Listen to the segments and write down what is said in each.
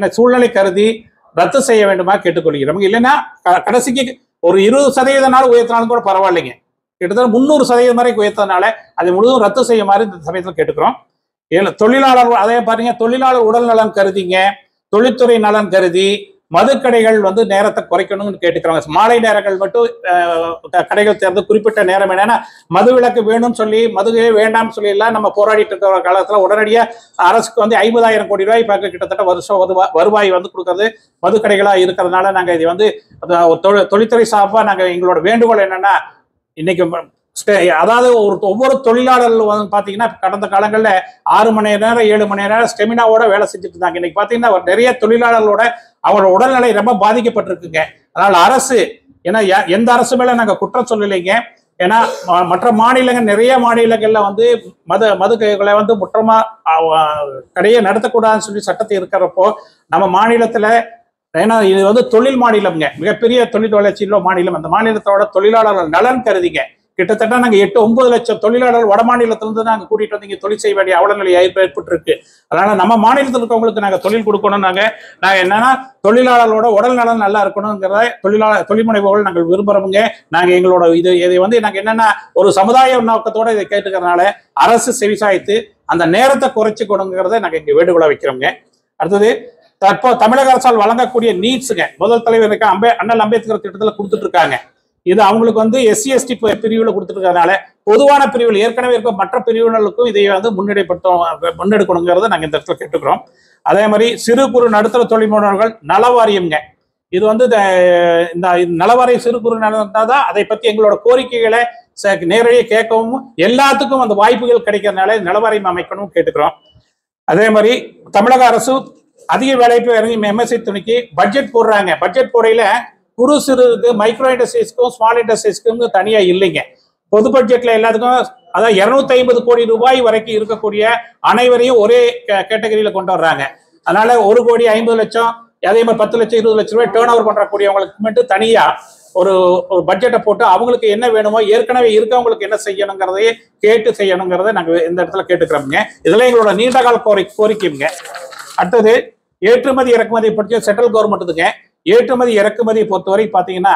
என்ன சூழ்நிலை கருதி ரத்து செய்ய வேண்டுமா கேட்டுக்கொள்கிறோம். இல்லைன்னா கடைசிக்கு ஒரு 20% நாள் உயர்த்தினாலும் கூட பரவாயில்லைங்க. கிட்டத்தட்ட 300% வரைக்கும் உயர்த்ததுனால அதை முழுவதும் ரத்து செய்யுமாறு இந்த சமயத்தில் கேட்டுக்கிறோம். தொழிலாளர் அதே பாருங்க, தொழிலாளர் உடல் நலன் கருதிங்க, தொழில்துறை நலன் கருதி மதுக்கடைகள் நேரத்தை குறைக்கணும்னு கேட்டுக்கிறாங்க. மாலை நேரங்கள் மட்டும் கடைகள் தேர்ந்து குறிப்பிட்ட நேரம். என்னன்னா மது விலக்கு வேணும்னு சொல்லி மதுவே வேண்டாம்னு சொல்லி எல்லாம் நம்ம போராடிட்டு இருக்கிற காலத்துல உடனடியாக அரசுக்கு 50,000 கோடி ரூபாய் பார்க்க கிட்டத்தட்ட வருஷம் வருவாய் கொடுக்கறது மதுக்கடைகளா இருக்கிறதுனால நாங்க இது தொழில்துறை சார்பா நாங்க எங்களோட வேண்டுகோள் என்னன்னா, இன்னைக்கு அதாவது ஒவ்வொரு தொழிலாளர்கள் பாத்தீங்கன்னா கடந்த காலங்கள்ல 6 மணி நேரம் 7 மணி நேரம் ஸ்டெமினாவோட வேலை செஞ்சுட்டு இருந்தாங்க. இன்னைக்கு பாத்தீங்கன்னா நிறைய தொழிலாளர்களோட அவரோட உடல்நிலை ரொம்ப பாதிக்கப்பட்டிருக்குங்க. அதனால அரசு, ஏன்னா எந்த அரசு மேல நாங்க குற்றம் சொல்லலைங்க. ஏன்னா மற்ற மாநிலங்கள், நிறைய மாநிலங்கள்ல மதுகளை முற்றமா கடையை நடத்தக்கூடாதுன்னு சொல்லி சட்டத்தை இருக்கிறப்போ நம்ம மாநிலத்துல, ஏன்னா இது தொழில் மாநிலம்ங்க, மிகப்பெரிய தொழில் வளர்ச்சியுள்ள மாநிலம். அந்த மாநிலத்தோட தொழிலாளர்கள் நலன் கருதிங்க கிட்டத்தட்ட நாங்க 8-9 லட்சம் தொழிலாளர்கள் வட மாநிலத்திலிருந்து நாங்க கூட்டிட்டு வந்து இங்க தொழில் செய்ய வேண்டிய அவலநிலை ஏற்பட்டு இருக்கு. அதனால நம்ம மாநிலத்தில் இருக்கவங்களுக்கு நாங்க தொழில் கொடுக்கணும். நாங்க என்னன்னா தொழிலாளர்களோட உடல் நலன் நல்லா இருக்கணுங்கிறத தொழில் முனைவோர்கள் நாங்கள் விரும்புறவங்க. நாங்க எங்களோட இதை நாங்க என்னன்னா ஒரு சமுதாய நோக்கத்தோட இதை கேட்டுக்கிறதுனால அரசு செவிசாய்த்து அந்த நேரத்தை குறைச்சு கொடுங்கிறத நாங்க இங்க வேண்டுகோளா வைக்கிறோங்க. அடுத்தது, தற்போது தமிழக அரசால் வழங்கக்கூடிய நீட்ஸுங்க, முதல் தலைவர் அண்ணல் அம்பேத்கர் திட்டத்தில் கொடுத்துட்டு இருக்காங்க. இது அவங்களுக்கு SC/ST பிரிவுல கொடுத்துருக்கிறதுனால பொதுவான பிரிவில் ஏற்கனவே இருக்க மற்ற பிரிவினர்களுக்கும் இதை முன்னெடுக்கணுங்கிறத நாங்கள் இந்த இடத்துல கேட்டுக்கிறோம். அதே மாதிரி சிறு குறு நடுத்தர தொழில் முனைவோர்கள் நலவாரியம்ங்க, இது இந்த நலவாரிய சிறு குறு தான் அதை பற்றி எங்களோட கோரிக்கைகளை நேரடியாக கேட்கவும் எல்லாத்துக்கும் அந்த வாய்ப்புகள் கிடைக்கிறதுனால நலவாரியம் அமைக்கணும் கேட்டுக்கிறோம். அதே மாதிரி தமிழக அரசு அதிக வேலைக்கு இறங்கி MSI துணிக்கு பட்ஜெட் போடுறாங்க. பட்ஜெட் போடையில குறு சிறுக்கு, மைக்ரோ இண்டஸ்ட்ரீஸ்க்கும் ஸ்மால் இண்டஸ்ட்ரீஸ்க்கும் தனியா இல்லைங்க. பொது பட்ஜெட்ல எல்லாத்துக்கும் அதாவது 250 கோடி ரூபாய் வரைக்கும் இருக்கக்கூடிய அனைவரையும் ஒரே கேட்டகரியில கொண்டு வர்றாங்க. அதனால 1 கோடி 50 லட்சம், அதே மாதிரி 10 லட்சம் 20 லட்சம் ரூபாய் டேர்ன் ஓவர் பண்றக்கூடியவங்களுக்கு மட்டும் தனியா ஒரு பட்ஜெட்டை போட்டு அவங்களுக்கு என்ன வேணுமோ, ஏற்கனவே இருக்கவங்களுக்கு என்ன செய்யணுங்கிறதையே கேட்டு செய்யணுங்கிறத நாங்க இந்த இடத்துல கேட்டுக்கிறோம்ங்க. இதெல்லாம் எங்களோட நீண்டகால கோரிக்கைங்க. அடுத்தது, ஏற்றுமதி இறக்குமதி பற்றி சென்ட்ரல் கவர்மெண்ட்டுங்க. ஏற்றுமதி இறக்குமதி பொறுத்தவரை பாத்தீங்கன்னா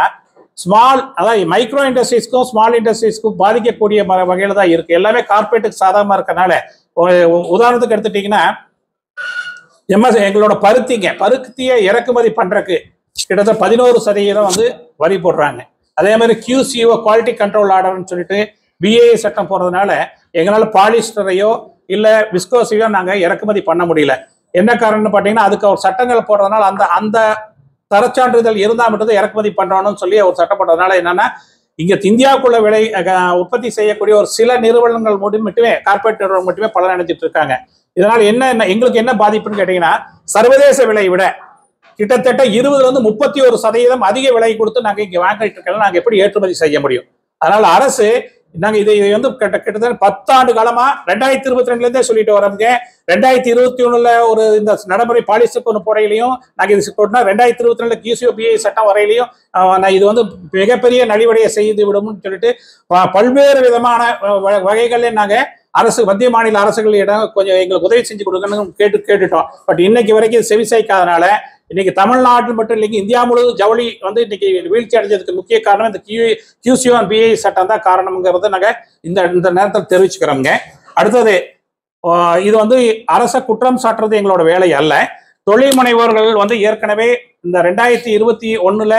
அதாவது மைக்ரோ இண்டஸ்ட்ரீஸ்க்கும் ஸ்மால் இண்டஸ்ட்ரீஸ்க்கும் பாதிக்கக்கூடிய வகையில தான் இருக்கு. எல்லாமே கார்பரேட்டுக்கு சாதகமா இருக்கனால, உதாரணத்துக்கு எடுத்துட்டீங்கன்னா எங்களோட பருத்தியை இறக்குமதி பண்றதுக்கு கிட்டத்தட்ட 11% வரி போடுறாங்க. அதே மாதிரி QCO குவாலிட்டி கண்ட்ரோல் ஆர்டர்னு சொல்லிட்டு BIS சட்டம் போறதுனால எங்களால பாலிஸ்டரையோ இல்ல விஸ்கோஸையோ நாங்க இறக்குமதி பண்ண முடியல. என்ன காரணம்னு பாத்தீங்கன்னா அதுக்கு ஒரு சட்டங்கள் போடுறதுனால அந்த தரச்சான்றிதழ் இருந்தா மட்டும் இறக்குமதி பண்றோம்னு சொல்லி ஒரு சட்டம் போட்டதுனால என்னன்னா இங்க இந்தியாவுக்குள்ள உற்பத்தி செய்யக்கூடிய ஒரு சில நிறுவனங்கள் மட்டுமே, கார்பரேட் நிறுவனம் மட்டுமே பலன் அடைஞ்சிட்டு இருக்காங்க. இதனால எங்களுக்கு என்ன பாதிப்புன்னு கேட்டீங்கன்னா, சர்வதேச விலை விட கிட்டத்தட்ட 20-31% அதிக விலை கொடுத்து நாங்க இங்க வாங்கிட்டு இருக்கலாம். நாங்க எப்படி ஏற்றுமதி செய்ய முடியும்? அதனால அரசு நாங்க இதை கிட்டத்தட்ட 10 ஆண்டு காலமா 2022 இருந்தே சொல்லிட்டு வரோங்க. 2021 ஒரு இந்த நடைமுறை பாலிசிக்கு ஒன்று போடையிலையும் நாங்க இது போட்டோம்னா 2022 QCO BIS சட்டம் வரையிலையும் இது மிகப்பெரிய நலிவடையை செய்து விடும்னு சொல்லிட்டு பல்வேறு விதமான வகைகள்ல நாங்க மத்திய மாநில அரசுகளிடம் கொஞ்சம் எங்களுக்கு உதவி செஞ்சு கொடுக்கணும்னு கேட்டுட்டோம். பட் இன்னைக்கு வரைக்கும் செவிசாய்க்காதனால இன்னைக்கு தமிழ்நாட்டில் மட்டும் இல்லைங்க, இந்தியா முழுவதும் ஜவுளி இன்னைக்கு வீழ்ச்சி அடைஞ்சதுக்கு முக்கிய காரணம் இந்த QCO BIS சட்டம் தான் காரணம்ங்கிறத நாங்க இந்த நேரத்தில் தெரிவிச்சுக்கிறோங்க. அடுத்தது, இது அரச குற்றம் சாட்டுறது எங்களோட வேலை அல்ல. தொழில் முனைவோர்கள் ஏற்கனவே இந்த 2021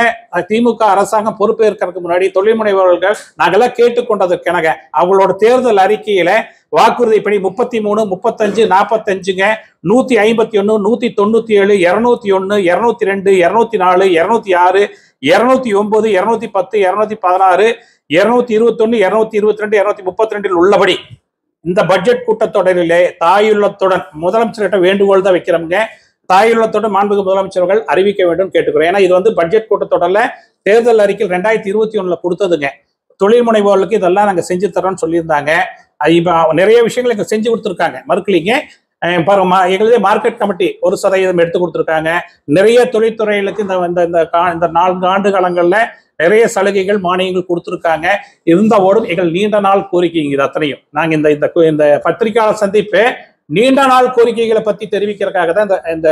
திமுக அரசாங்கம் பொறுப்பேற்கிறதுக்கு முன்னாடி தொழில் முனைவோர்கள் நாங்கெல்லாம் கேட்டுக்கொண்டதற்கெனக அவங்களோட தேர்தல் அறிக்கையில வாக்குறுதிப்படி 33, 35, 45ங்க, 151, 197, 201, 202, 204, 206, 209, 210, 216, 221, 222, 232 உள்ளபடி இந்த பட்ஜெட் கூட்டத்தொடரிலே தாயுள்ளத்துடன் முதலமைச்சர்கிட்ட வேண்டுகோள் தான் வைக்கிறோம்ங்க. தாயுள்ளத்துடன் மாண்புமிகு முதலமைச்சர்கள் அறிவிக்க வேண்டும் கேட்டுக்கிறோம். ஏன்னா இது பட்ஜெட் கூட்டத்தொடர்ல தேர்தல் அறிக்கையில் 2021 கொடுத்ததுங்க. தொழில் முனைவோர்களுக்கு இதெல்லாம் நாங்க செஞ்சு தரோம்னு சொல்லியிருந்தாங்க. இப்ப நிறைய விஷயங்கள் எங்க செஞ்சு கொடுத்துருக்காங்க, மறுக்கலிங்க. எங்களுடைய மார்க்கெட் கமிட்டி 1% எடுத்து கொடுத்துருக்காங்க. நிறைய தொழில்துறைகளுக்கு இந்த 4 ஆண்டு காலங்கள்ல நிறைய சலுகைகள் மானியங்கள் கொடுத்துருக்காங்க. இருந்தவோடும் எங்கள் நீண்ட நாள் கோரிக்கை இது அத்தனையும் நாங்க இந்த பத்திரிகையாளர் சந்திப்பு நீண்ட நாள் கோரிக்கைகளை பத்தி தெரிவிக்கிறதுக்காக தான் இந்த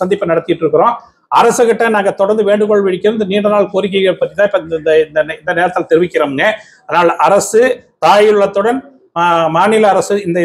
சந்திப்பை நடத்திட்டு இருக்கிறோம். அரசு கிட்ட நாங்க தொடர்ந்து வேண்டுகோள் விடுக்கிறோம். இந்த நீண்ட நாள் கோரிக்கைகளை பத்தி தான் இப்ப இந்த நேரத்தில் தெரிவிக்கிறோம்ங்க. அதனால் அரசு தாயுள்ளத்துடன் மாநில அரசு இந்த